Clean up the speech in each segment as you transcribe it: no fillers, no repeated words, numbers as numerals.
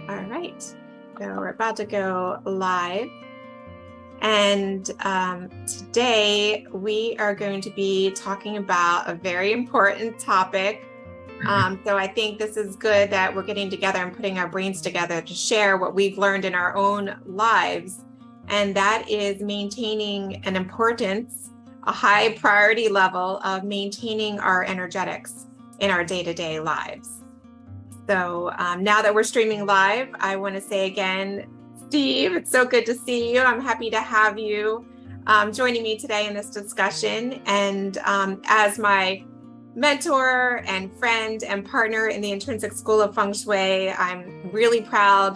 All right, so we're about to go live. And today we are going to be talking about a very important topic. So I think this is good that we're getting together and putting our brains together to share what we've learned in our own lives. And that is maintaining an importance, a high priority level of maintaining our energetics in our day-to-day lives. So now that we're streaming live, I want to say again, Steve, it's so good to see you. I'm happy to have you joining me today in this discussion. And as my mentor and friend and partner in the Intrinsic School of Feng Shui, I'm really proud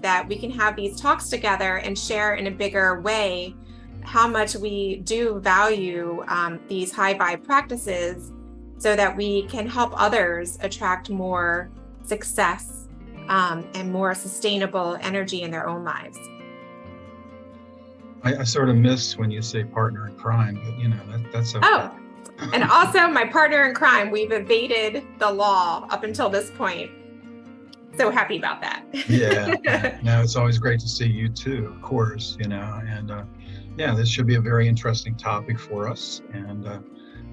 that we can have these talks together and share in a bigger way how much we do value these high vibe practices so that we can help others attract more success and more sustainable energy in their own lives. I sort of miss when you say partner in crime, but that's okay. Oh, and also my partner in crime, we've evaded the law up until this point. So happy about that. Yeah. No, it's always great to see you too, of course, and this should be a very interesting topic for us. And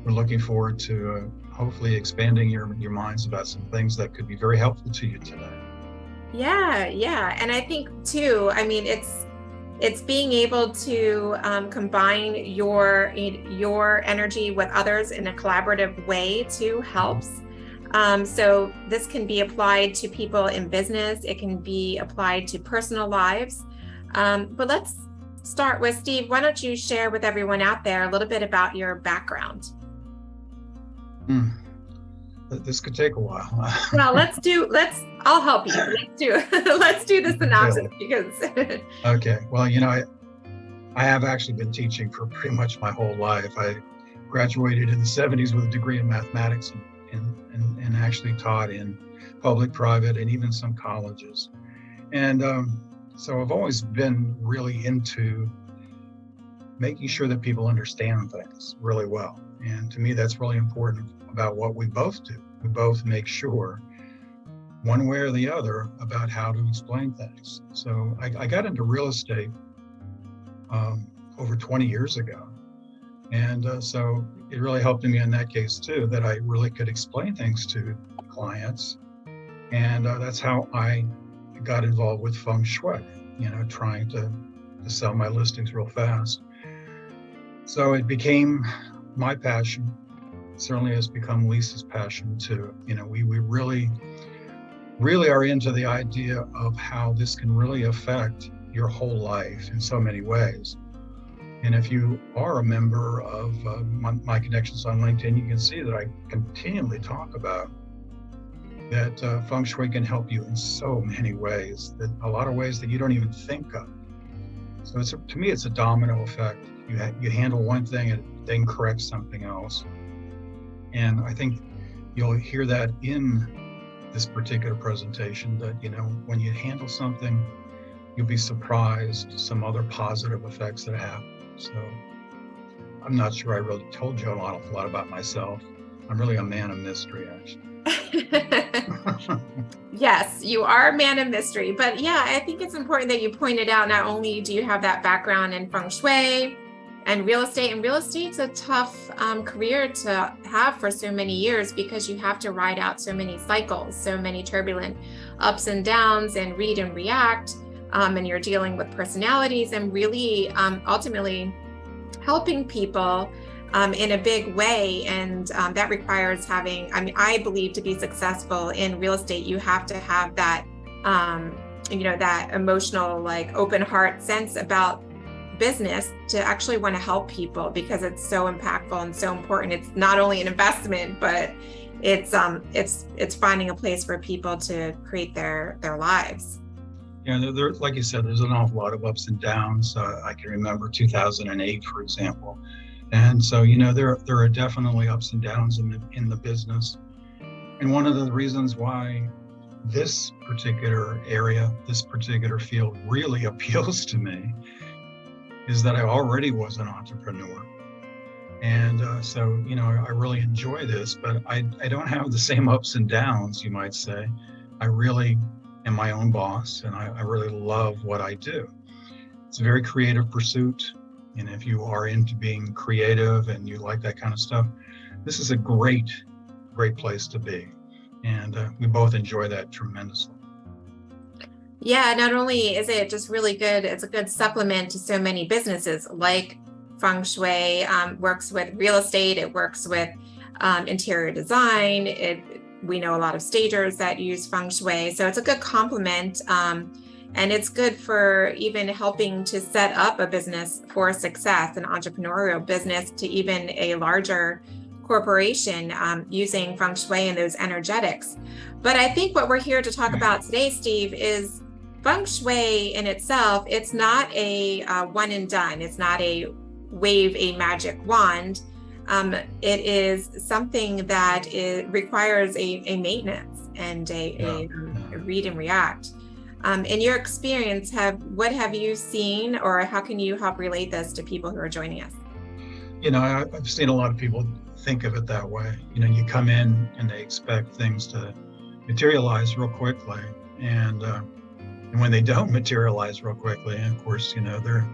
we're looking forward to hopefully expanding your minds about some things that could be very helpful to you today. Yeah. And I think too, I mean, it's being able to combine your energy with others in a collaborative way too helps. So this can be applied to people in business. It can be applied to personal lives. But let's start with Steve. Why don't you share with everyone out there a little bit about your background? This could take a while. Well, I'll help you. Let's do the synopsis because. Okay. Well, I have actually been teaching for pretty much my whole life. I graduated in the 70s with a degree in mathematics and actually taught in public, private, and even some colleges. And so I've always been really into making sure that people understand things really well. And to me, that's really important about what we both do. We both make sure, one way or the other, about how to explain things. So I got into real estate over 20 years ago. And so it really helped me in that case too, that I really could explain things to clients. And that's how I got involved with Feng Shui, trying to sell my listings real fast. So it became my passion. It certainly has become Lisa's passion too. We really are into the idea of how this can really affect your whole life in so many ways. And if you are a member of my connections on LinkedIn, you can see that I continually talk about that Feng Shui can help you in so many ways, that a lot of ways that you don't even think of. So to me, it's a domino effect. You handle one thing and it then corrects something else. And I think you'll hear that in this particular presentation, that, when you handle something, you'll be surprised some other positive effects that happen. So I'm not sure I really told you an awful lot about myself. I'm really a man of mystery, actually. Yes, you are a man of mystery. But yeah, I think it's important that you pointed out, not only do you have that background in Feng Shui and real estate, and real estate's a tough career to have for so many years because you have to ride out so many cycles, so many turbulent ups and downs, and read and react. And you're dealing with personalities and really ultimately helping people in a big way. And that requires I believe to be successful in real estate, you have to have that, that emotional, like open heart sense about business to actually want to help people, because it's so impactful and so important. It's not only an investment, but it's finding a place for people to create their lives. Yeah, there, like you said, there's an awful lot of ups and downs. I can remember 2008, for example. And so, there are definitely ups and downs in the business. And one of the reasons why this particular area, this particular field really appeals to me is that I already was an entrepreneur. And so, I really enjoy this, but I don't have the same ups and downs, you might say. I really am my own boss, and I really love what I do. It's a very creative pursuit. And if you are into being creative and you like that kind of stuff, this is a great place to be. And we both enjoy that tremendously. Yeah, not only is it just really good, it's a good supplement to so many businesses like Feng Shui, works with real estate, it works with interior design. We know a lot of stagers that use Feng Shui, so it's a good complement. And it's good for even helping to set up a business for success, an entrepreneurial business to even a larger corporation, using Feng Shui and those energetics. But I think what we're here to talk about today, Steve, is Feng Shui in itself. It's not a one and done. It's not a wave a magic wand. It is something that requires a maintenance and a read and react. In your experience, what have you seen, or how can you help relate this to people who are joining us? I've seen a lot of people think of it that way. You come in and they expect things to materialize real quickly, and when they don't materialize real quickly, and of course, they're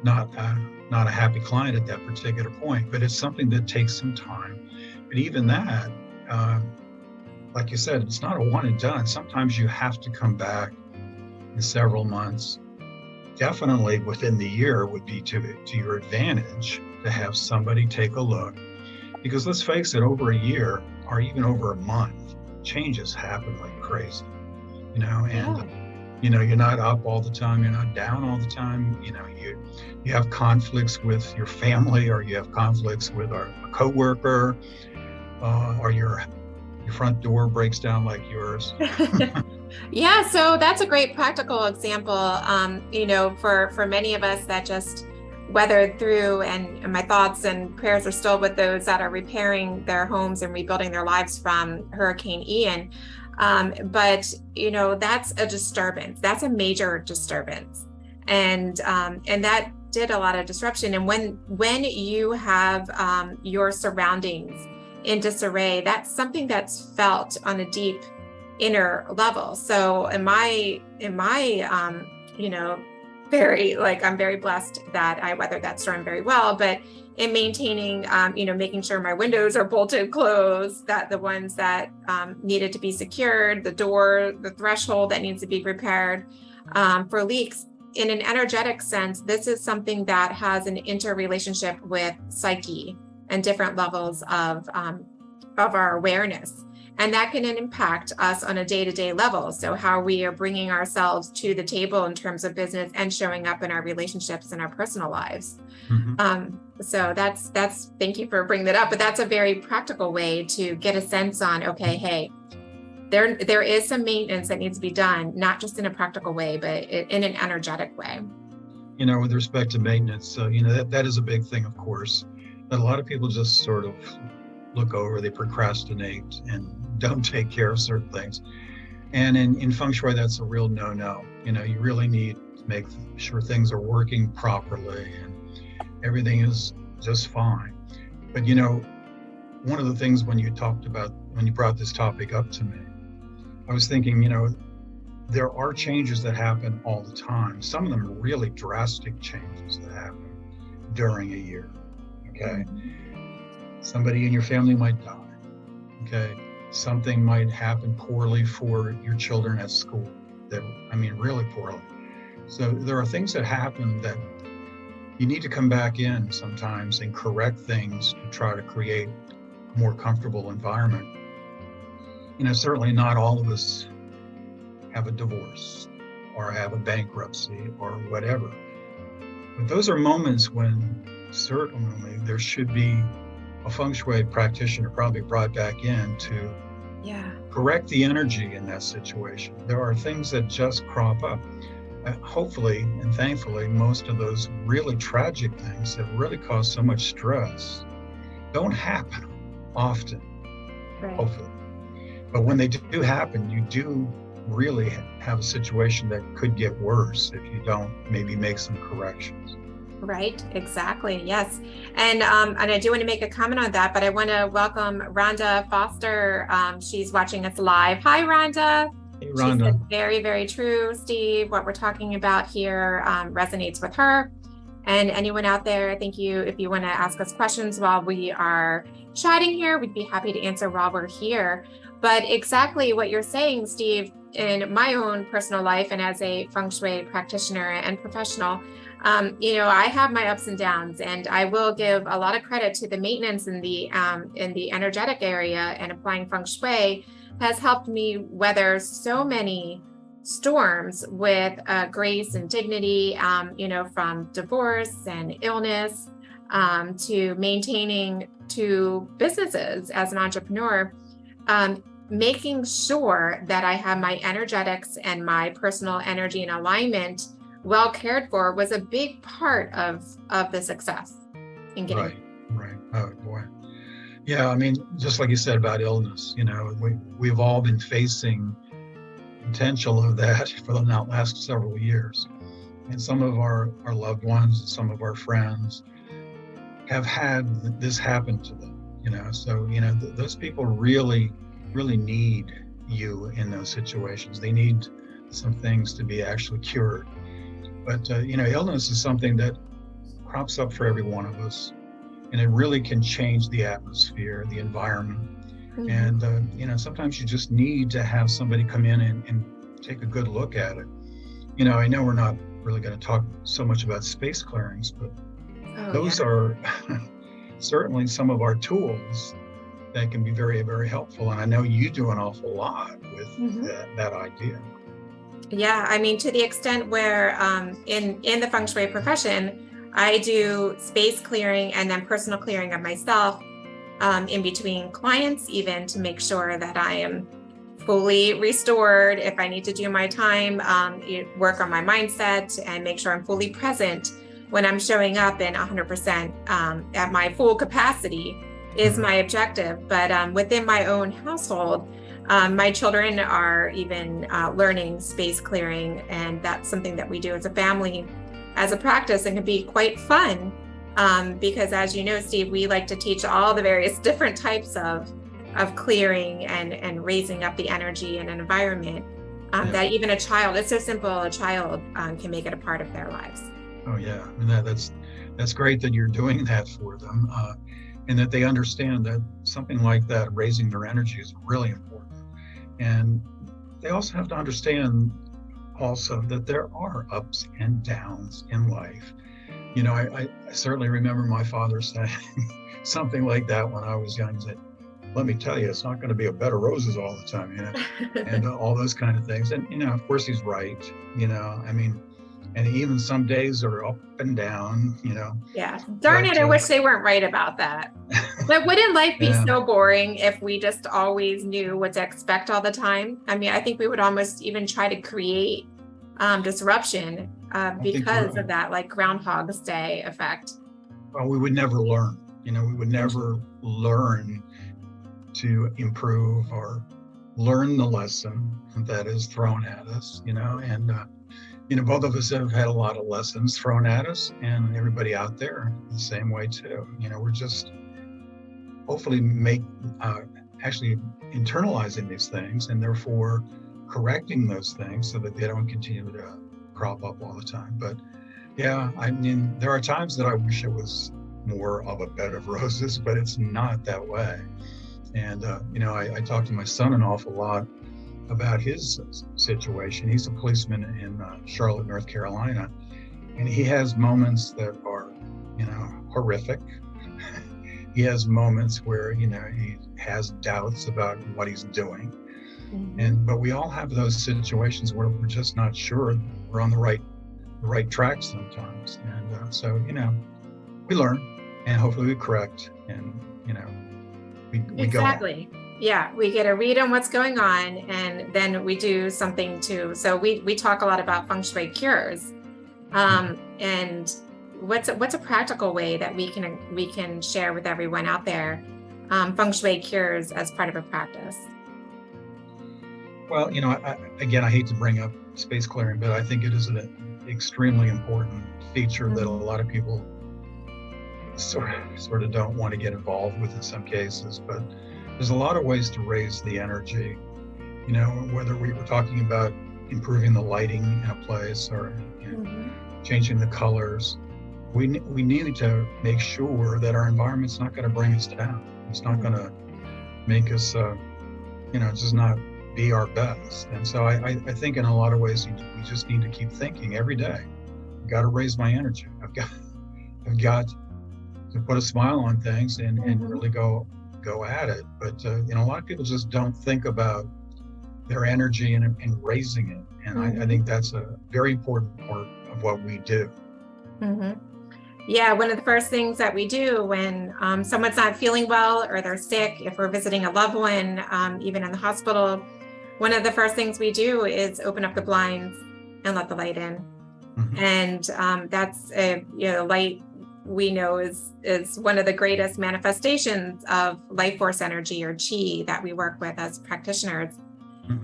not a happy client at that particular point. But it's something that takes some time. But even that, like you said, it's not a one and done. Sometimes you have to come back in several months. Definitely within the year would be to your advantage to have somebody take a look, because let's face it, over a year or even over a month, changes happen like crazy, and you're not up all the time, you're not down all the time. You have conflicts with your family, or you have conflicts with a coworker, or your front door breaks down like yours. Yeah, so that's a great practical example, for many of us that just weathered through, and my thoughts and prayers are still with those that are repairing their homes and rebuilding their lives from Hurricane Ian. But that's a disturbance. That's a major disturbance, and that did a lot of disruption. And when you have your surroundings in disarray, that's something that's felt on a deep inner level. So in my I'm very blessed that I weathered that storm very well, but in maintaining, making sure my windows are bolted closed, that the ones that needed to be secured, the door, the threshold that needs to be repaired, for leaks. In an energetic sense, this is something that has an interrelationship with psyche and different levels of our awareness. And that can impact us on a day-to-day level. So how we are bringing ourselves to the table in terms of business and showing up in our relationships and our personal lives. Mm-hmm. So that's thank you for bringing that up. But that's a very practical way to get a sense on, okay, hey, there is some maintenance that needs to be done, not just in a practical way, but in an energetic way. With respect to maintenance, that is a big thing, of course, that a lot of people just sort of look over, they procrastinate and don't take care of certain things. And in Feng Shui, that's a real no-no. You really need to make sure things are working properly and everything is just fine. But one of the things when you brought this topic up to me, I was thinking, there are changes that happen all the time. Some of them are really drastic changes that happen during a year. Okay. Somebody in your family might die. Okay. Something might happen poorly for your children at school. Really poorly. So there are things that happen that you need to come back in sometimes and correct things to try to create a more comfortable environment. Certainly not all of us have a divorce or have a bankruptcy or whatever. But those are moments when certainly there should be a Feng Shui practitioner probably brought back in to correct the energy in that situation. There are things that just crop up. Hopefully and thankfully, most of those really tragic things that really cause so much stress don't happen often, right. Hopefully. But when they do happen, you do really have a situation that could get worse if you don't maybe make some corrections. Right, exactly, yes. And I do want to make a comment on that, but I want to welcome Rhonda Foster. She's watching us live. Hi, Rhonda. Hey, She Rhonda. said, very, very true, Steve. What we're talking about here resonates with her. And anyone out there, thank you. If you want to ask us questions while we are chatting here, we'd be happy to answer while we're here. But exactly what you're saying, Steve, in my own personal life and as a Feng Shui practitioner and professional, I have my ups and downs, and I will give a lot of credit to the maintenance in the energetic area, and applying Feng Shui has helped me weather so many storms with grace and dignity, from divorce and illness to maintaining two businesses as an entrepreneur. Making sure that I have my energetics and my personal energy in alignment well cared for was a big part of the success in getting. Right. Oh boy. Yeah, I mean, just like you said about illness, we've all been facing potential of that for the last several years. And some of our loved ones, some of our friends have had this happen to them, So, those people really, really need you in those situations. They need some things to be actually cured. But, illness is something that crops up for every one of us. And it really can change the atmosphere, the environment. Mm-hmm. And, sometimes you just need to have somebody come in and take a good look at it. I know we're not really going to talk so much about space clearings, but those are certainly some of our tools that can be very, very helpful. And I know you do an awful lot with that idea. Yeah, I mean, to the extent where in the Feng Shui profession, I do space clearing and then personal clearing of myself in between clients, even to make sure that I am fully restored. If I need to do my time, work on my mindset and make sure I'm fully present when I'm showing up in 100% at my full capacity is my objective. But within my own household, my children are even learning space clearing, and that's something that we do as a family, as a practice, and can be quite fun because, as you know, Steve, we like to teach all the various different types of clearing and raising up the energy in an environment that even a child, it's so simple, a child can make it a part of their lives. Oh yeah, and that's great that you're doing that for them, and that they understand that something like that, raising their energy, is really important. And they also have to understand also that there are ups and downs in life. I certainly remember my father saying something like that when I was young. He said, let me tell you, it's not going to be a bed of roses all the time, and all those kind of things. And, of course he's right, I mean, and even some days are up and down, Yeah. Darn it. I wish they weren't right about that. But wouldn't life be so boring if we just always knew what to expect all the time? I mean, I think we would almost even try to create disruption because of that, like Groundhog's Day effect. Well, we would never learn, we would never learn to improve or learn the lesson that is thrown at us, and both of us have had a lot of lessons thrown at us, and everybody out there the same way too. We're just hopefully actually internalizing these things, and therefore correcting those things so that they don't continue to crop up all the time. But yeah, I mean, there are times that I wish it was more of a bed of roses, but it's not that way. And I talk to my son an awful lot about his situation. He's a policeman in Charlotte, North Carolina, and he has moments that are, horrific. He has moments where, he has doubts about what he's doing. But we all have those situations where we're just not sure we're on the right track sometimes. And so, we learn, and hopefully we correct, and, we exactly. go on. Yeah, we get a read on what's going on, and then we do something to. So we talk a lot about Feng Shui cures, and what's a practical way that we can share with everyone out there Feng Shui cures as part of a practice. Well, I hate to bring up space clearing, but I think it is an extremely important feature that a lot of people sort of don't want to get involved with in some cases. But there's a lot of ways to raise the energy, whether we were talking about improving the lighting in a place or changing the colors, we need to make sure that our environment's not going to bring us down. It's not going to make us, just not be our best. And so I think in a lot of ways, we just need to keep thinking every day. I've got to raise my energy. I've got to put a smile on things and really go at it. But a lot of people just don't think about their energy and raising it. And I think that's a very important part of what we do. Yeah, one of the first things that we do when someone's not feeling well or they're sick, if we're visiting a loved one, even in the hospital, one of the first things we do is open up the blinds and let the light in. And that's light we know is one of the greatest manifestations of life force energy or chi that we work with as practitioners.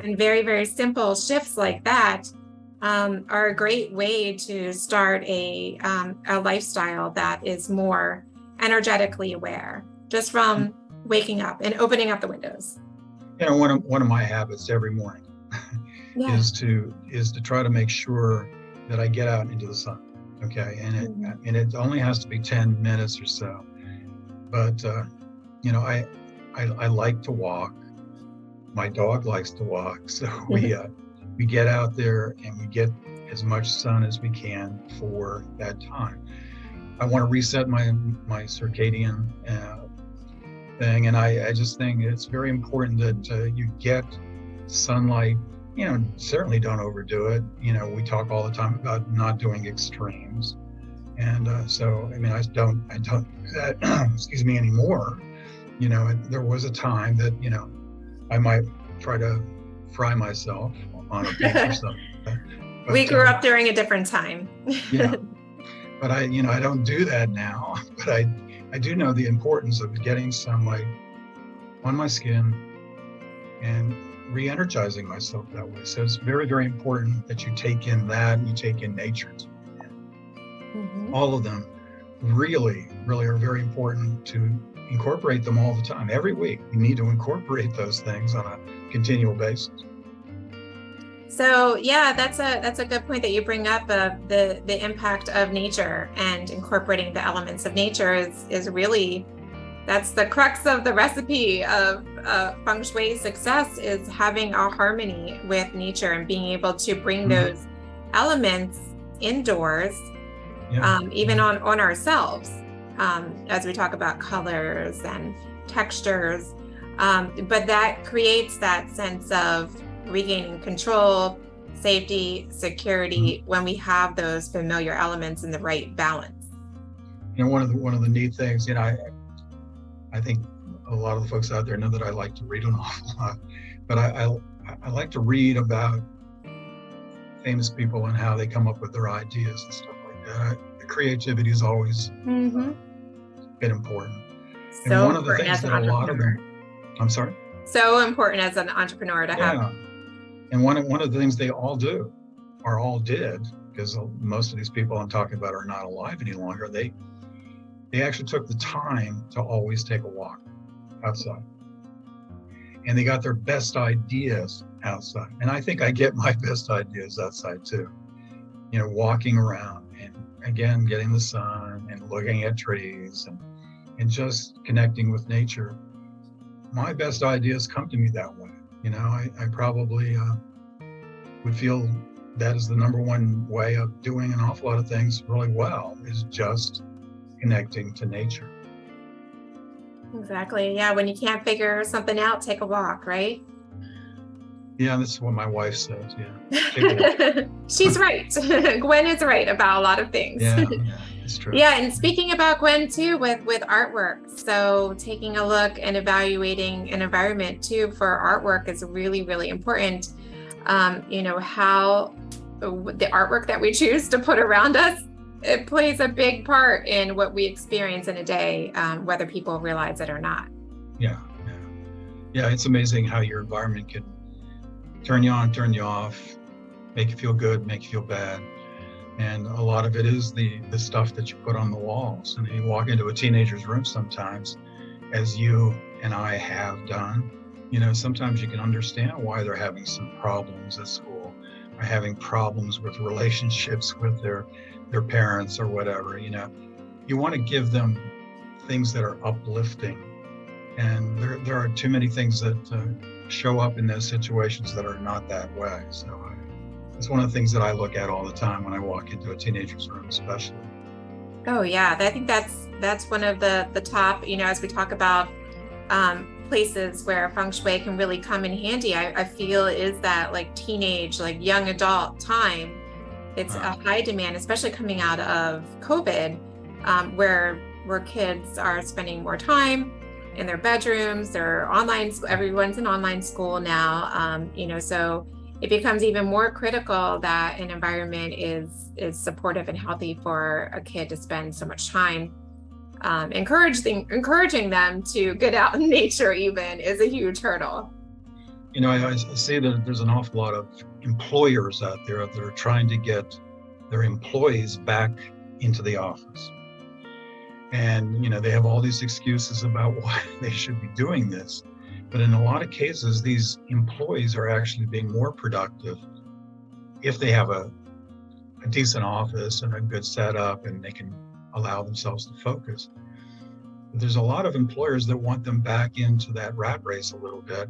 And very, very simple shifts like that are a great way to start a lifestyle that is more energetically aware, just from waking up and opening up the windows. One of my habits every morning is to try to make sure that I get out into the sun. Okay, and it only has to be 10 minutes or so, but I like to walk. My dog likes to walk, so we get out there and we get as much sun as we can for that time. I want to reset my circadian thing, and I just think it's very important that you get sunlight. Certainly don't overdo it. We talk all the time about not doing extremes, and so I don't do that. Excuse me, anymore. There was a time that I might try to fry myself on a beach or something. But, we grew up during a different time. But I don't do that now. But I do know the importance of getting sunlight on my skin and re-energizing myself that way. So it's very, very important that you take in that and you take in nature. All of them really, really are very important to incorporate them all the time. Every week, we need to incorporate those things on a continual basis. So yeah, that's a good point that you bring up of the impact of nature, and incorporating the elements of nature is really, that's the crux of the recipe of Feng Shui success, is having a harmony with nature and being able to bring those elements indoors, even on ourselves, as we talk about colors and textures. But that creates that sense of regaining control, safety, security, when we have those familiar elements in the right balance. One of the neat things, I think a lot of the folks out there know that I like to read an awful lot, but I like to read about famous people and how they come up with their ideas and stuff like that. The creativity has always been important. So and one of the things that a lot of them, I'm sorry? So important as an entrepreneur to have. And one of the things they all do, or all did, because most of these people I'm talking about are not alive any longer, they actually took the time to always take a walk outside. And they got their best ideas outside. And I think I get my best ideas outside too. Walking around and again, getting the sun and looking at trees and just connecting with nature. My best ideas come to me that way. I probably would feel that is the number one way of doing an awful lot of things really well, is just connecting to nature. Exactly. Yeah. When you can't figure something out, take a walk, right? Yeah, this is what my wife says. Yeah. Take a walk. She's right. Gwen is right about a lot of things. Yeah, it's true. Yeah. And speaking about Gwen too, with artwork. So taking a look and evaluating an environment too for artwork is really, really important. How the artwork that we choose to put around us, it plays a big part in what we experience in a day, whether people realize it or not. Yeah. It's amazing how your environment can turn you on, turn you off, make you feel good, make you feel bad. And a lot of it is the stuff that you put on the walls. And you walk into a teenager's room sometimes, as you and I have done, sometimes you can understand why they're having some problems at school, or having problems with relationships with their parents or whatever. You want to give them things that are uplifting, and there are too many things that show up in those situations that are not that way. So it's one of the things that I look at all the time when I walk into a teenager's room, especially. Oh yeah, I think that's one of the top, as we talk about places where Feng Shui can really come in handy. I feel is that like teenage, like young adult time. It's a high demand, especially coming out of COVID, where kids are spending more time in their bedrooms. They're online. Everyone's in online school now. So it becomes even more critical that an environment is supportive and healthy for a kid to spend so much time. Encouraging them to get out in nature even is a huge hurdle. I see that there's an awful lot of employers out there that are trying to get their employees back into the office. And, they have all these excuses about why they should be doing this. But in a lot of cases, these employees are actually being more productive if they have a decent office and a good setup and they can allow themselves to focus. But there's a lot of employers that want them back into that rat race a little bit.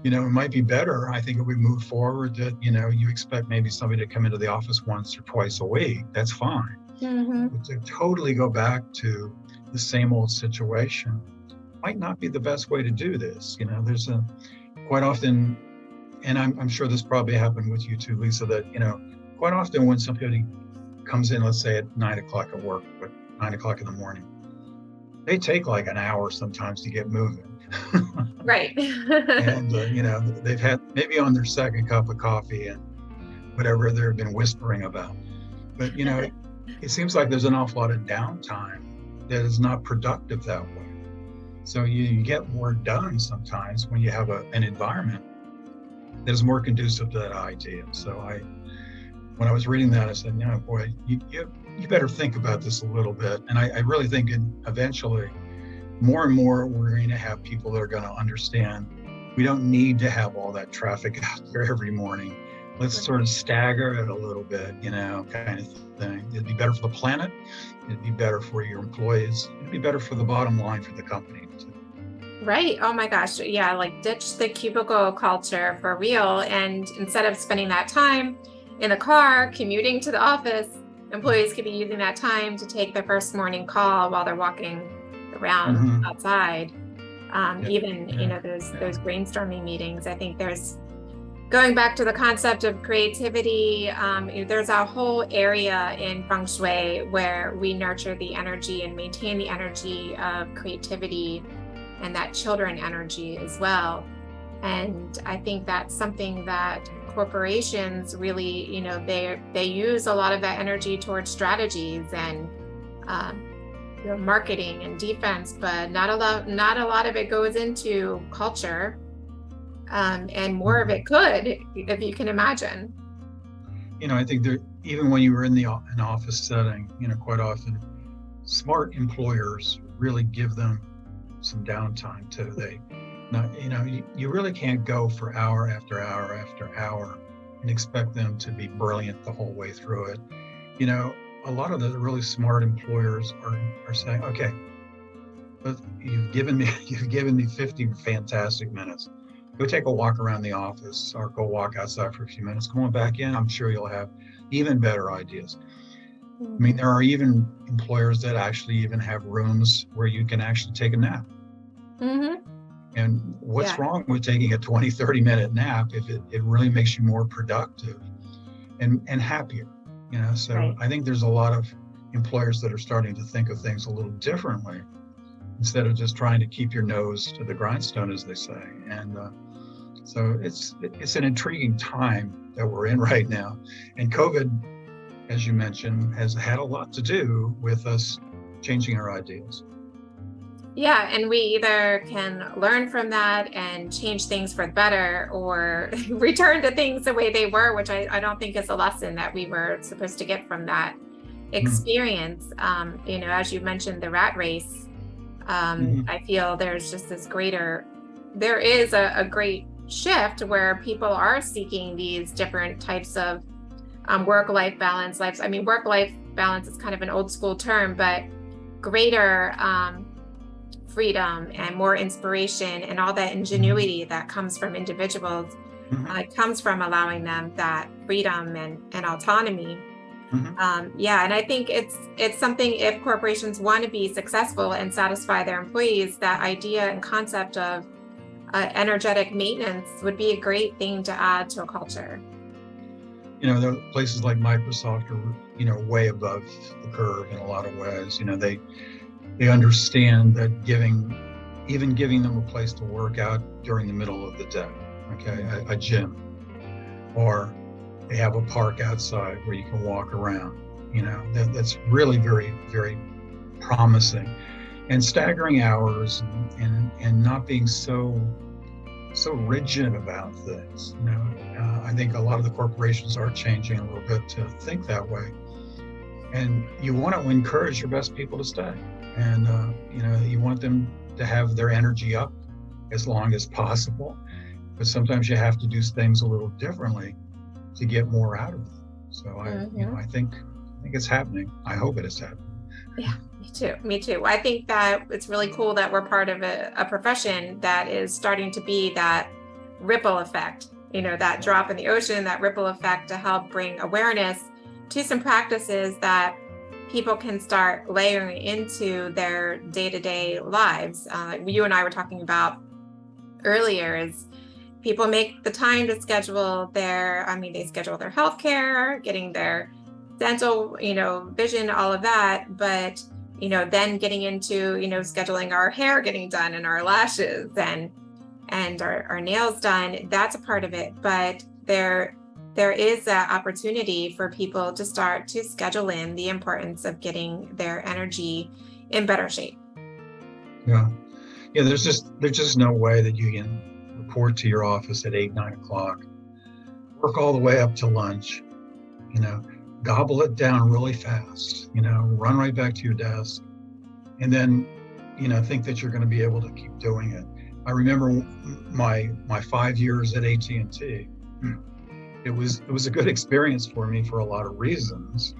It might be better, I think, if we move forward that, you expect maybe somebody to come into the office once or twice a week. That's fine. Mm-hmm. But to totally go back to the same old situation might not be the best way to do this. There's quite often, and I'm sure this probably happened with you too, Lisa, that, quite often when somebody comes in, let's say at 9 o'clock at work, but 9 o'clock in the morning, they take like an hour sometimes to get moving. Right. And, they've had maybe on their second cup of coffee and whatever they've been whispering about. But, it seems like there's an awful lot of downtime that is not productive that way. So you get more done sometimes when you have an environment that is more conducive to that idea. So when I was reading that, I said, boy, you better think about this a little bit. And I really think eventually more and more we're going to have people that are going to understand we don't need to have all that traffic out there every morning. Let's sort of stagger it a little bit, kind of thing. It'd be better for the planet. It'd be better for your employees. It'd be better for the bottom line for the company too. Right. Oh my gosh. Yeah. Like ditch the cubicle culture for real. And instead of spending that time in the car commuting to the office, employees could be using that time to take their first morning call while they're walking around outside. Those brainstorming meetings. I think there's going back to the concept of creativity. There's a whole area in Feng Shui where we nurture the energy and maintain the energy of creativity and that children energy as well. And I think that's something that corporations really, they use a lot of that energy towards strategies and marketing and defense, but not a lot of it goes into culture. And more of it could, if you can imagine. I think that even when you were in an office setting, quite often smart employers really give them some downtime too. You really can't go for hour after hour after hour and expect them to be brilliant the whole way through it. A lot of the really smart employers are saying, okay, you've given me 50 fantastic minutes. Go take a walk around the office or go walk outside for a few minutes. Going back in, I'm sure you'll have even better ideas. I mean, there are even employers that actually even have rooms where you can actually take a nap. Mm-hmm. And what's wrong with taking a 20, 30-minute nap if it really makes you more productive and happier? So right. I think there's a lot of employers that are starting to think of things a little differently instead of just trying to keep your nose to the grindstone, as they say. And so it's an intriguing time that we're in right now. And COVID, as you mentioned, has had a lot to do with us changing our ideas. Yeah, and we either can learn from that and change things for the better or return to things the way they were, which I don't think is a lesson that we were supposed to get from that experience. As you mentioned, the rat race, I feel there's just this greater there is a great shift where people are seeking these different types of work-life balance. Work-life balance is kind of an old school term, but greater freedom and more inspiration and all that ingenuity that comes from individuals comes from allowing them that freedom and autonomy. And I think it's something, if corporations want to be successful and satisfy their employees, that idea and concept of energetic maintenance would be a great thing to add to a culture. There are places like Microsoft are, way above the curve in a lot of ways. They understand that even giving them a place to work out during the middle of the day, okay, a gym, or they have a park outside where you can walk around. That's really very, very promising. And staggering hours and not being so rigid about things. I think a lot of the corporations are changing a little bit to think that way. And you want to encourage your best people to stay. And, you want them to have their energy up as long as possible. But sometimes you have to do things a little differently to get more out of them. So I think it's happening. I hope it is happening. Yeah, me too. I think that it's really cool that we're part of a profession that is starting to be that ripple effect, that drop in the ocean, that ripple effect to help bring awareness to some practices that people can start layering into their day-to-day lives. You and I were talking about earlier, is people make the time to schedule they schedule their healthcare, getting their dental, vision, all of that. But, then getting into, scheduling our hair getting done and our lashes and our nails done, that's a part of it. But there is that opportunity for people to start to schedule in the importance of getting their energy in better shape. Yeah. There's just no way that you can report to your office at 8, 9 o'clock, work all the way up to lunch, gobble it down really fast, run right back to your desk, and then, think that you're going to be able to keep doing it. I remember my 5 years at AT&T. It was a good experience for me for a lot of reasons.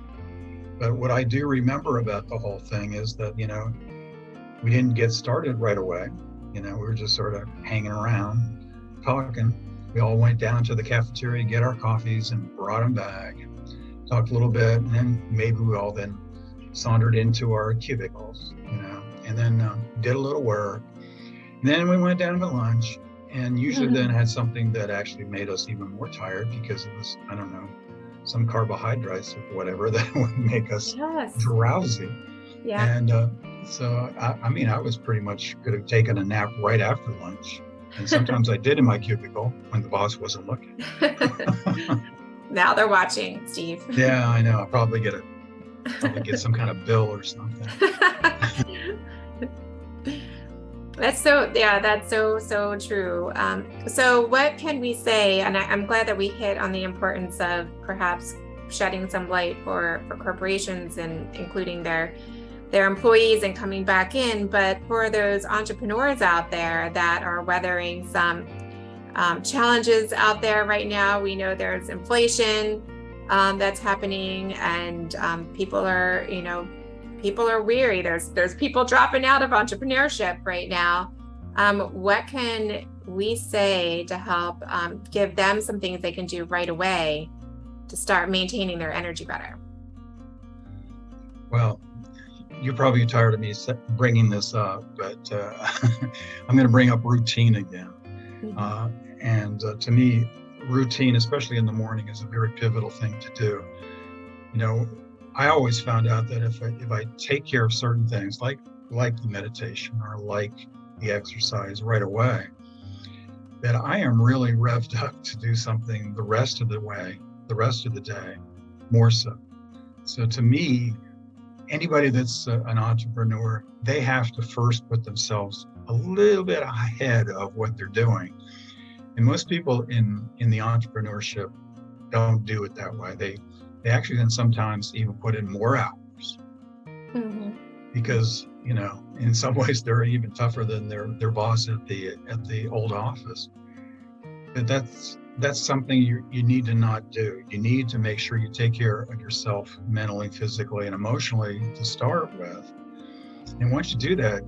But what I do remember about the whole thing is that, we didn't get started right away. We were just sort of hanging around, talking. We all went down to the cafeteria to get our coffees and brought them back, talked a little bit, and then maybe we all then sauntered into our cubicles, and then did a little work. And then we went down to lunch, and usually then had something that actually made us even more tired because it was, I don't know, some carbohydrates or whatever that would make us drowsy. Yeah. And so, I was pretty much could have taken a nap right after lunch. And sometimes I did in my cubicle when the boss wasn't looking. Now they're watching, Steve. Yeah, I know. I'll probably get some kind of bill or something. That's so true. So what can we say? And I'm glad that we hit on the importance of perhaps shedding some light for corporations and including their employees and coming back in. But for those entrepreneurs out there that are weathering some challenges out there right now, we know there's inflation that's happening, and people are weary. There's people dropping out of entrepreneurship right now. What can we say to help give them some things they can do right away to start maintaining their energy better? Well, you're probably tired of me bringing this up, but I'm going to bring up routine again. And to me, routine, especially in the morning, is a very pivotal thing to do. I always found out that if I take care of certain things, like the meditation or like the exercise right away, that I am really revved up to do something the rest of the day, more so. So to me, anybody that's an entrepreneur, they have to first put themselves a little bit ahead of what they're doing. And most people in the entrepreneurship don't do it that way. They actually then sometimes even put in more hours. because, in some ways they're even tougher than their boss at the old office. But that's something you need to not do. You need to make sure you take care of yourself mentally, physically, and emotionally to start with. And once you do that,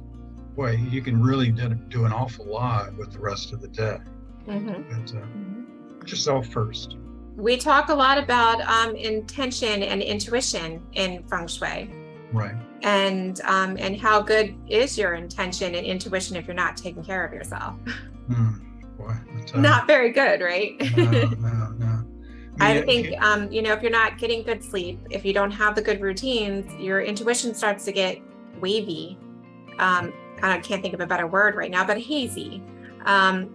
boy, you can really do an awful lot with the rest of the day. But put yourself first. We talk a lot about intention and intuition in Feng Shui. Right. And how good is your intention and intuition if you're not taking care of yourself? Boy, not very good, right? No. I think, if you're not getting good sleep, if you don't have the good routines, your intuition starts to get wavy. I can't think of a better word right now, but hazy,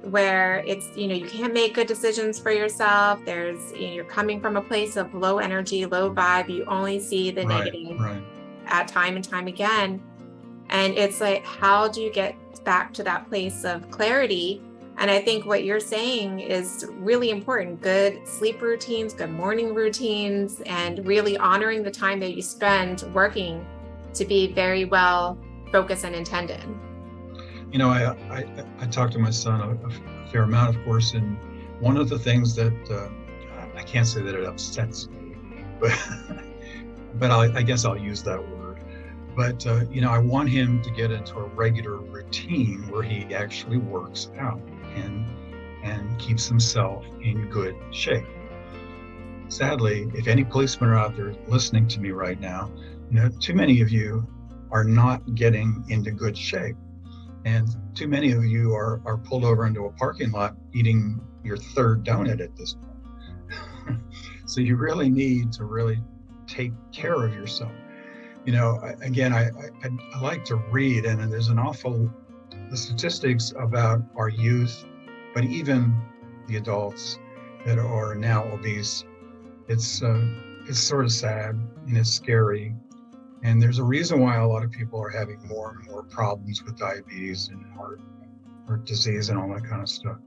where it's, you can't make good decisions for yourself. You're coming from a place of low energy, low vibe. You only see the negative at time and time again. And it's like, how do you get back to that place of clarity? And I think what you're saying is really important. Good sleep routines, good morning routines, and really honoring the time that you spend working to be very well focused and intended. I talk to my son a fair amount, of course, and one of the things that I can't say that it upsets me, but I guess I'll use that word. But I want him to get into a regular routine where he actually works out and keeps himself in good shape. Sadly, if any policemen are out there listening to me right now, too many of you are not getting into good shape. And too many of you are pulled over into a parking lot eating your third donut at this point. So you really need to really take care of yourself. Again, I like to read, and there's the statistics about our youth, but even the adults that are now obese. It's sort of sad and it's scary. And there's a reason why a lot of people are having more and more problems with diabetes and heart disease and all that kind of stuff.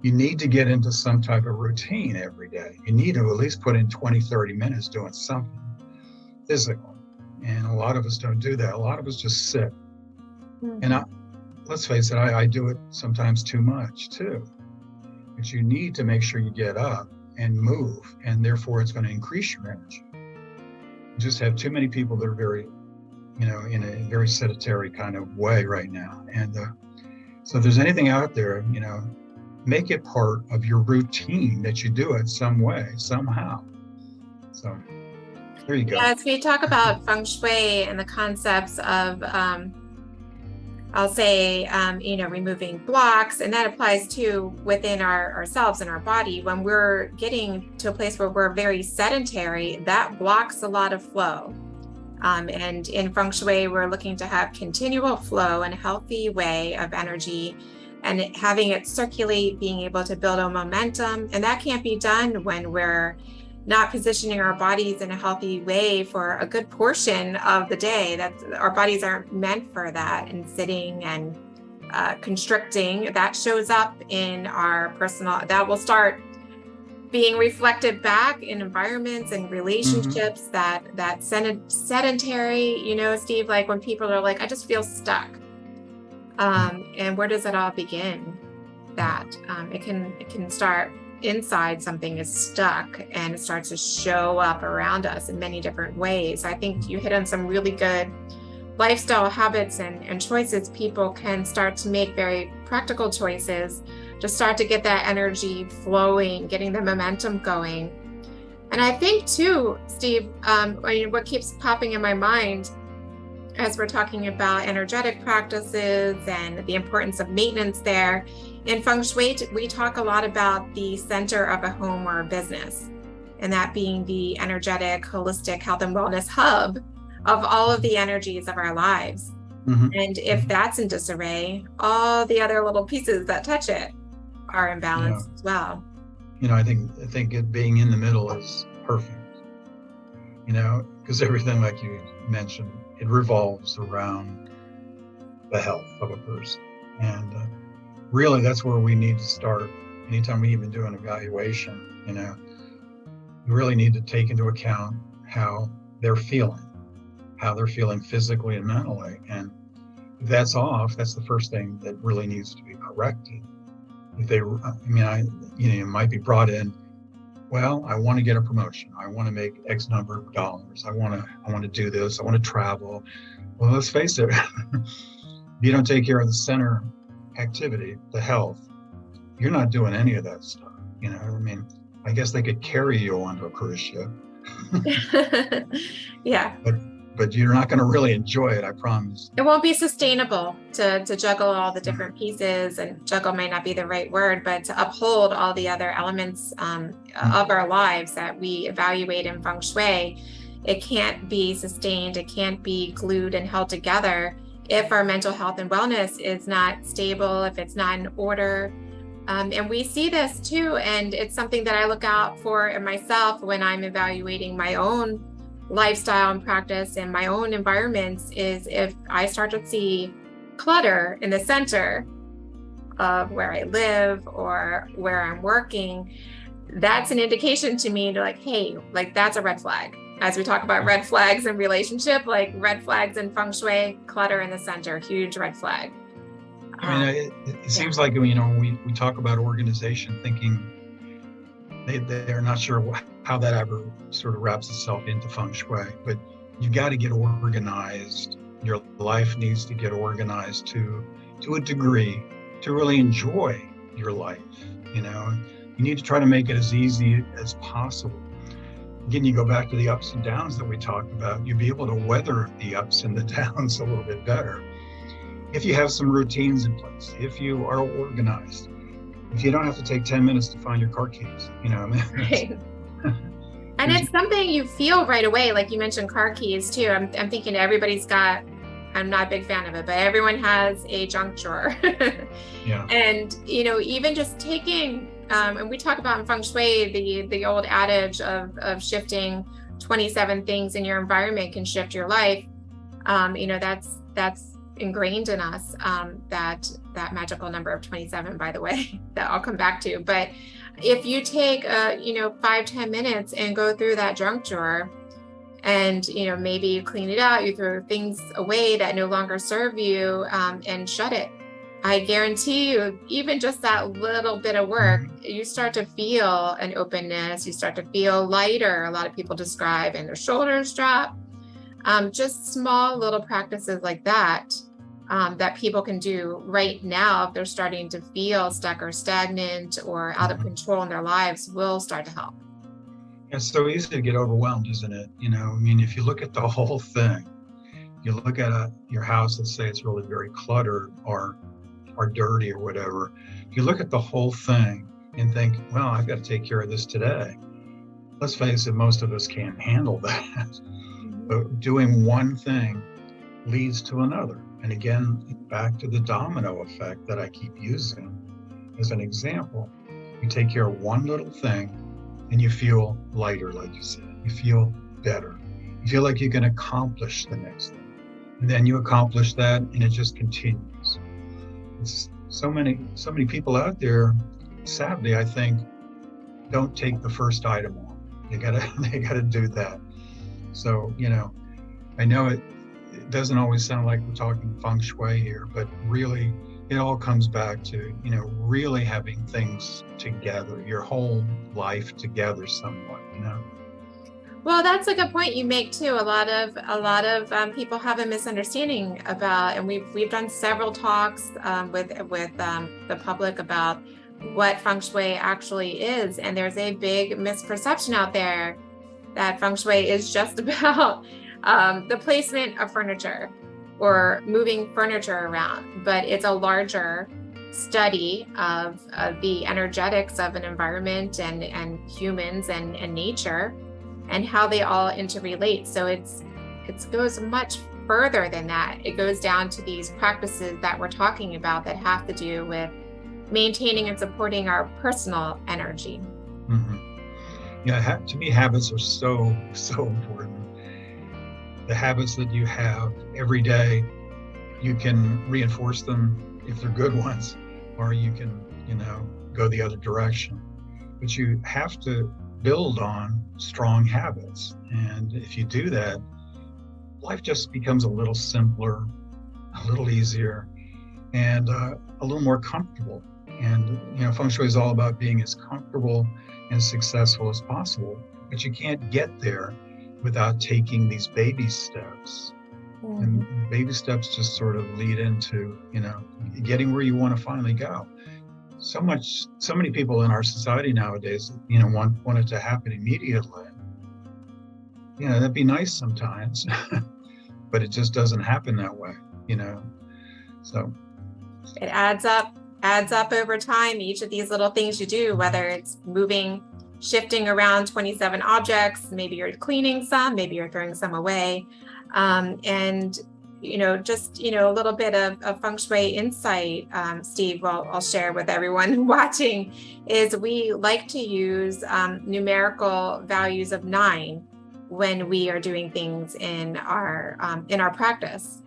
You need to get into some type of routine every day. You need to at least put in 20, 30 minutes doing something physical. And a lot of us don't do that. A lot of us just sit. Mm-hmm. And let's face it, I do it sometimes too much too. But you need to make sure you get up and move, and therefore it's going to increase your energy. You just have too many people that are very, in a very sedentary kind of way right now. And so if there's anything out there, make it part of your routine that you do it some way, somehow. So there you go. As we talk about Feng Shui and the concepts of, I'll say, removing blocks, and that applies to within ourselves and our body. When we're getting to a place where we're very sedentary, that blocks a lot of flow. And in Feng Shui, we're looking to have continual flow and a healthy way of energy and having it circulate, being able to build a momentum. And that can't be done when we're not positioning our bodies in a healthy way for a good portion of the day. That our bodies aren't meant for that, and sitting and constricting, that shows up in our personal, that will start being reflected back in environments and relationships. Mm-hmm. that sedentary, Steve, like when people are like, I just feel stuck. And where does it all begin? That it can start inside. Something is stuck and it starts to show up around us in many different ways. I think you hit on some really good lifestyle habits and choices. People can start to make very practical choices to start to get that energy flowing, getting the momentum going. And I think too, Steve, what keeps popping in my mind as we're talking about energetic practices and the importance of maintenance there, in Feng Shui, we talk a lot about the center of a home or a business, and that being the energetic, holistic health and wellness hub of all of the energies of our lives. Mm-hmm. And if that's in disarray, all the other little pieces that touch it are imbalanced as well. I think it being in the middle is perfect, because everything, like you mentioned, it revolves around the health of a person. And really, that's where we need to start. Anytime we even do an evaluation, we really need to take into account how they're feeling. how they're feeling physically and mentally. And if that's off, that's the first thing that really needs to be corrected. If they, you might be brought in, well, I want to get a promotion. I want to make X number of dollars. I want to do this. I want to travel. Well, let's face it, if you don't take care of the center activity, the health, you're not doing any of that stuff. I guess they could carry you onto a cruise ship. Yeah. But you're not going to really enjoy it, I promise. It won't be sustainable to juggle all the different pieces, and juggle might not be the right word, but to uphold all the other elements of our lives that we evaluate in Feng Shui. It can't be sustained. It can't be glued and held together if our mental health and wellness is not stable, if it's not in order. And we see this too, and it's something that I look out for in myself when I'm evaluating my own lifestyle and practice in my own environments, is if I start to see clutter in the center of where I live or where I'm working, that's an indication to me to hey, that's a red flag. As we talk about red flags in relationship, red flags in Feng Shui, clutter in the center, huge red flag. It seems like, we talk about organization, thinking they're not sure how that ever sort of wraps itself into Feng Shui, but you've got to get organized. Your life needs to get organized to a degree to really enjoy your life. You need to try to make it as easy as possible. Again, you go back to the ups and downs that we talked about, you'll be able to weather the ups and the downs a little bit better if you have some routines in place, if you are organized, if you don't have to take 10 minutes to find your car keys, Right. And it's something you feel right away. Like you mentioned car keys too. I'm thinking everybody's got, I'm not a big fan of it, but everyone has a junk drawer. Yeah. And, even just taking, and we talk about in Feng Shui, the old adage of shifting 27 things in your environment can shift your life. That's ingrained in us, that magical number of 27, by the way, that I'll come back to. But if you take 5-10 minutes and go through that junk drawer, and maybe you clean it out, you throw things away that no longer serve you, and shut it, I guarantee you, even just that little bit of work, you start to feel an openness, you start to feel lighter. A lot of people describe, and their shoulders drop. Just small little practices like that, that people can do right now if they're starting to feel stuck or stagnant or out of control in their lives, will start to help. It's so easy to get overwhelmed, isn't it? If you look at the whole thing, you look at your house, let's say it's really very cluttered or dirty or whatever. You look at the whole thing and think, well, I've got to take care of this today. Let's face it, most of us can't handle that. But doing one thing leads to another. And again, back to the domino effect that I keep using as an example. You take care of one little thing and you feel lighter, like you said. You feel better. You feel like you can accomplish the next thing. And then you accomplish that and it just continues. It's so many people out there, sadly, I think, don't take the first item on. They gotta do that. So, I know it doesn't always sound like we're talking Feng Shui here, but really it all comes back to, really having things together, your whole life together somewhat, Well, that's a good point you make too. A lot of people have a misunderstanding about, and we've done several talks with the public about what Feng Shui actually is, and there's a big misperception out there that Feng Shui is just about the placement of furniture or moving furniture around, but it's a larger study of the energetics of an environment and humans and nature, and how they all interrelate. So it goes much further than that. It goes down to these practices that we're talking about that have to do with maintaining and supporting our personal energy. Mm-hmm. Yeah, to me, habits are so important. The habits that you have every day, you can reinforce them if they're good ones, or you can, go the other direction. But you have to build on strong habits. And if you do that, life just becomes a little simpler, a little easier, and a little more comfortable. And Feng Shui is all about being as comfortable and successful as possible. But you can't get there without taking these baby steps. And baby steps just sort of lead into, getting where you want to finally go. So many people in our society nowadays, want it to happen immediately. That'd be nice sometimes, but it just doesn't happen that way, So it adds up over time. Each of these little things you do, whether it's shifting around 27 objects, maybe you're cleaning some, maybe you're throwing some away. And just a little bit of Feng Shui insight, Steve, I'll share with everyone watching, is we like to use numerical values of 9 when we are doing things in our practice.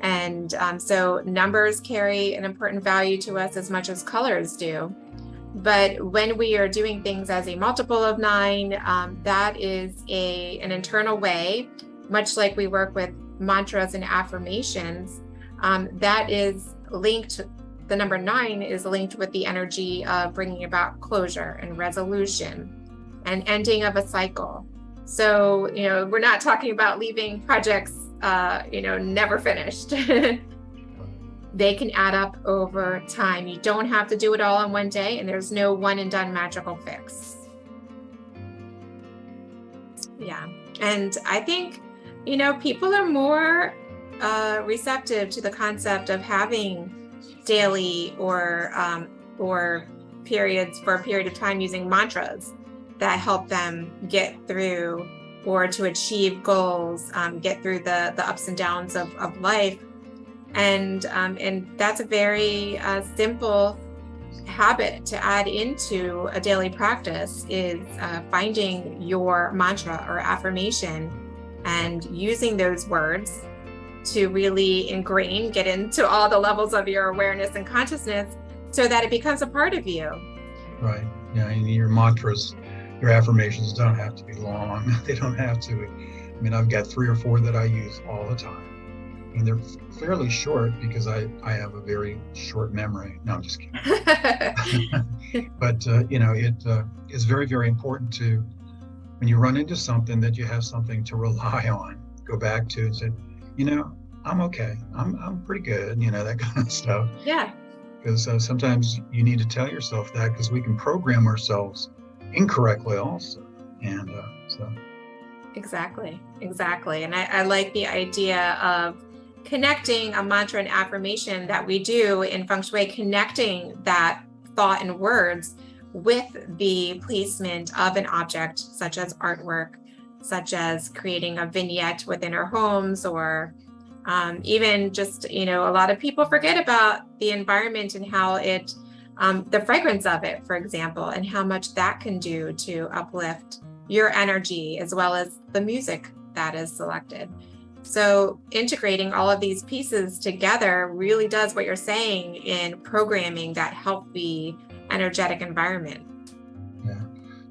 And so numbers carry an important value to us as much as colors do. But when we are doing things as a multiple of 9, that is an internal way, much like we work with mantras and affirmations, that is linked, the number 9 is linked with the energy of bringing about closure and resolution and ending of a cycle. So, we're not talking about leaving projects, never finished. They can add up over time. You don't have to do it all in one day, and there's no one and done magical fix. Yeah. And I think, people are more receptive to the concept of having daily or periods for a period of time using mantras that help them get through or to achieve goals, get through the ups and downs of life. And that's a very simple habit to add into a daily practice, is finding your mantra or affirmation and using those words to really get into all the levels of your awareness and consciousness so that it becomes a part of you. Right. Yeah. And your mantras, your affirmations don't have to be long. They don't have to. I've got 3 or 4 that I use all the time. And they're fairly short because I have a very short memory. No, I'm just kidding. But, it is very, very important to, when you run into something, that you have something to rely on, go back to and say, I'm okay. I'm pretty good, that kind of stuff. Yeah. Because sometimes you need to tell yourself that, because we can program ourselves incorrectly also. And so. Exactly. And I like the idea of connecting a mantra and affirmation that we do in Feng Shui, connecting that thought and words with the placement of an object, such as artwork, such as creating a vignette within our homes, or even just, a lot of people forget about the environment and how it, the fragrance of it, for example, and how much that can do to uplift your energy, as well as the music that is selected. So integrating all of these pieces together really does what you're saying in programming that healthy, energetic environment. Yeah,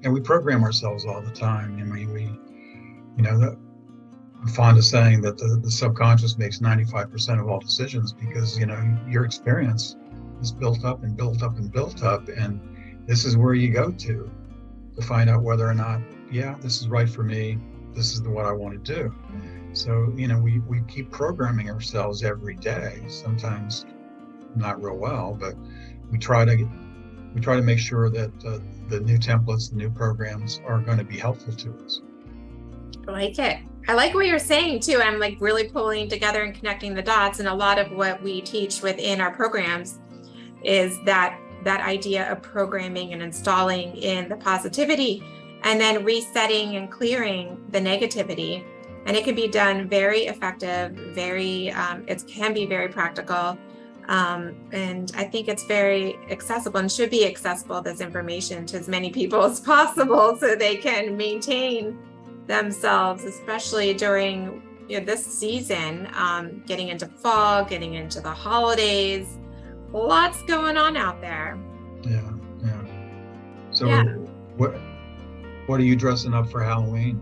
and we program ourselves all the time. I'm fond of saying that the subconscious makes 95% of all decisions, because your experience is built up and built up and built up, and this is where you go to find out whether or not, this is right for me. This is what I want to do. So, we keep programming ourselves every day, sometimes not real well, but we try to make sure that the new templates, the new programs are going to be helpful to us. I like it. I like what you're saying too. I'm really pulling together and connecting the dots. And a lot of what we teach within our programs is that idea of programming and installing in the positivity, and then resetting and clearing the negativity. And it can be done very effective, it can be very practical. And I think it's very accessible and should be accessible, this information, to as many people as possible, so they can maintain themselves, especially during this season, getting into fall, getting into the holidays. Lots going on out there. Yeah. So what are you dressing up for Halloween?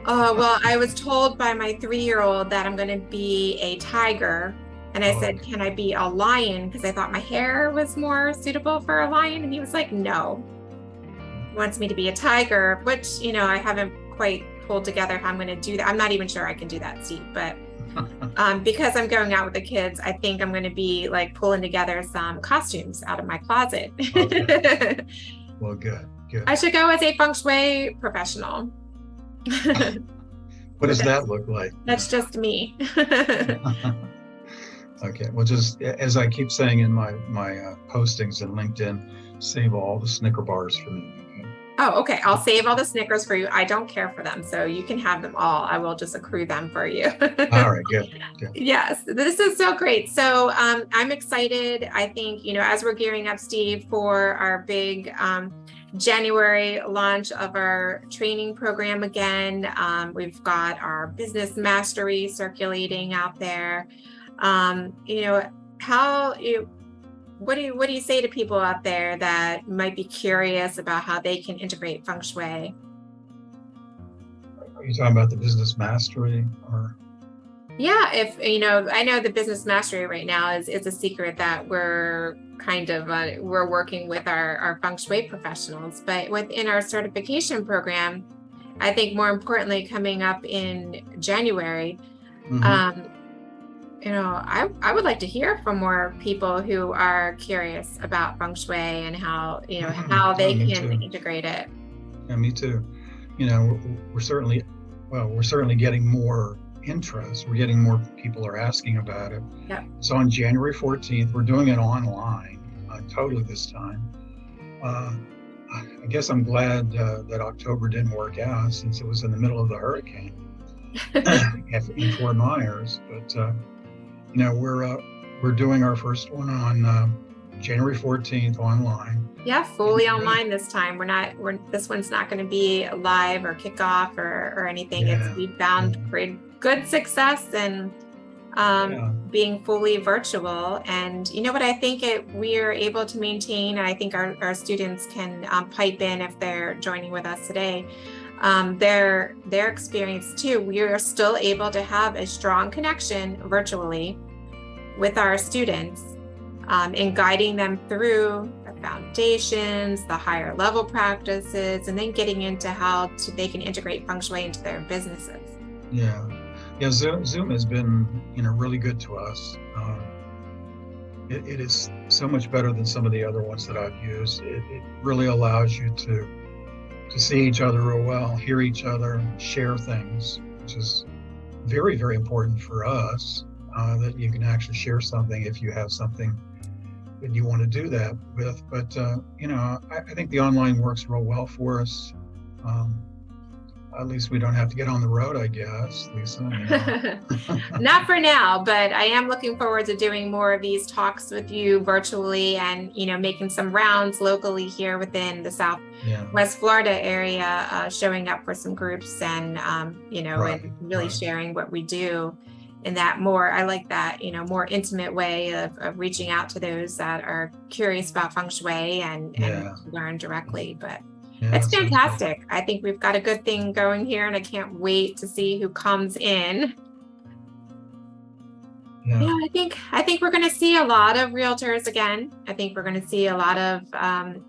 Well, I was told by my 3-year-old that I'm going to be a tiger. And I said, Okay. can I be a lion? Because I thought my hair was more suitable for a lion. And he was like, no, he wants me to be a tiger, which, I haven't quite pulled together how I'm going to do that. I'm not even sure I can do that, Steve. But because I'm going out with the kids, I think I'm going to be like pulling together some costumes out of my closet. Okay. Well, good, I good. should go as a Feng Shui professional. What But does that look like? that's just me. Okay. Well, just as I keep saying in my postings in LinkedIn, save all the Snicker bars for me. Okay? Oh, okay. I'll save all the Snickers for you. I don't care for them, so you can have them all. I will just accrue them for you. All right. Good. Good. Yes, this is so great. So I'm excited. I think, as we're gearing up, Steve, for our big January launch of our training program again, we've got our business mastery circulating out there. How you what do you say to people out there that might be curious about how they can integrate Feng Shui? Are you talking about the business mastery or? Yeah, if I know the business mastery right now is a secret that we're kind of we're working with our Feng Shui professionals, but within our certification program, I think more importantly, coming up in January, Mhm. um, I would like to hear from more people who are curious about Feng Shui and how Oh, they me can too. integrate it. Yeah, me too. We're certainly, well, we're certainly getting more interest. We're getting more people are asking about it. Yep. It's on January 14th. We're doing it online, totally this time. Uh, I guess I'm glad that October didn't work out since it was in the middle of the hurricane in Fort Myers. But we're doing our first one on January 14th online. Yeah, And fully online this time. We're this one's not going to be live or kickoff or anything. yeah, We yeah, found great good success and yeah, being fully virtual. And what I think we are able to maintain, and I think our students can pipe in if they're joining with us today. Their experience too. We are still able to have a strong connection virtually with our students in guiding them through the foundations, the higher level practices, and then getting into how they can integrate Feng Shui into their businesses. yeah. Yeah, Zoom has been, really good to us. It is so much better than some of the other ones that I've used. It really allows you to see each other real well, hear each other, share things, which is very, very important for us. That you can actually share something if you have something that you want to do that with. But I think the online works real well for us. Um, at least we don't have to get on the road, I guess, Lisa. Not for now, but I am looking forward to doing more of these talks with you virtually and, making some rounds locally here within the Yeah. Southwest Florida area, showing up for some groups and, Right. and really Right. sharing what we do in that I like that, more intimate way of reaching out to those that are curious about Feng Shui and Yeah. learn directly. But Yeah. it's That sounds good. fantastic. I think we've got a good thing going here, and I can't wait to see who comes in. Yeah. Yeah, I think we're going to see a lot of realtors again. I think we're going to see a lot of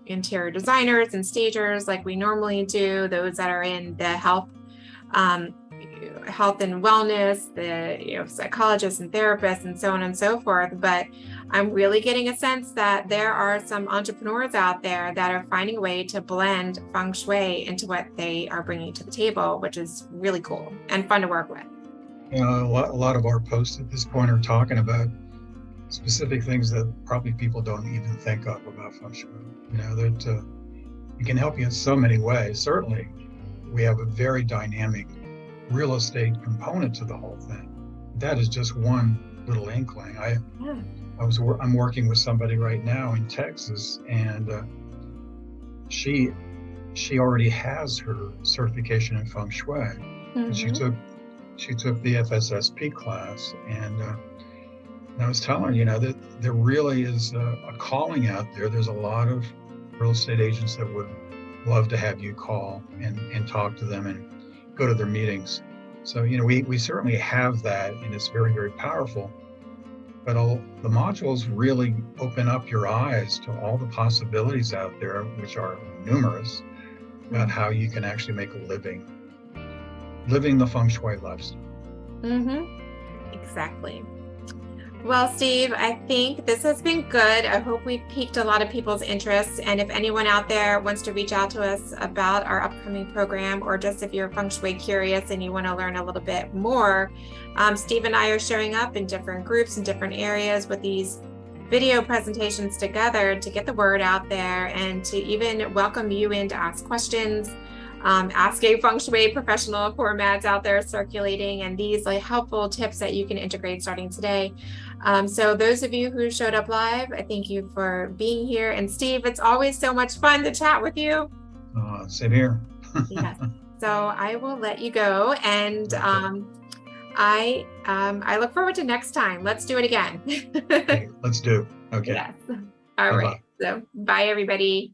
interior designers and stagers like we normally do. Those that are in the um, health and wellness, the psychologists and therapists, and so on and so forth. But I'm really getting a sense that there are some entrepreneurs out there that are finding a way to blend Feng Shui into what they are bringing to the table, which is really cool and fun to work with. A lot of our posts at this point are talking about specific things that probably people don't even think of about Feng Shui. That it can help you in so many ways. Certainly, we have a very dynamic real estate component to the whole thing. That is just one little inkling. Yeah. I'm working with somebody right now in Texas, and she already has her certification in Feng Shui, and she Mm-hmm. took the FSSP class, and I was telling her, that there really is a calling out there. There's a lot of real estate agents that would love to have you call and talk to them go to their meetings. So, we certainly have that, and it's very, very powerful. But the modules really open up your eyes to all the possibilities out there, which are numerous, about how you can actually make a living the Feng Shui lifestyle. Exactly. Well, Steve, I think this has been good. I hope we've piqued a lot of people's interest. And if anyone out there wants to reach out to us about our upcoming program, or just if you're Feng Shui curious and you want to learn a little bit more, Steve and I are showing up in different groups in different areas with these video presentations together to get the word out there and to even welcome you in to ask questions. Ask a Feng Shui professional formats out there circulating, and these helpful tips that you can integrate starting today. So those of you who showed up live, I thank you for being here. And Steve, it's always so much fun to chat with you. Same here. Yes. So I will let you go, and I look forward to next time. Let's do it again. Okay, let's do. Okay. Yes. All right. So bye, everybody.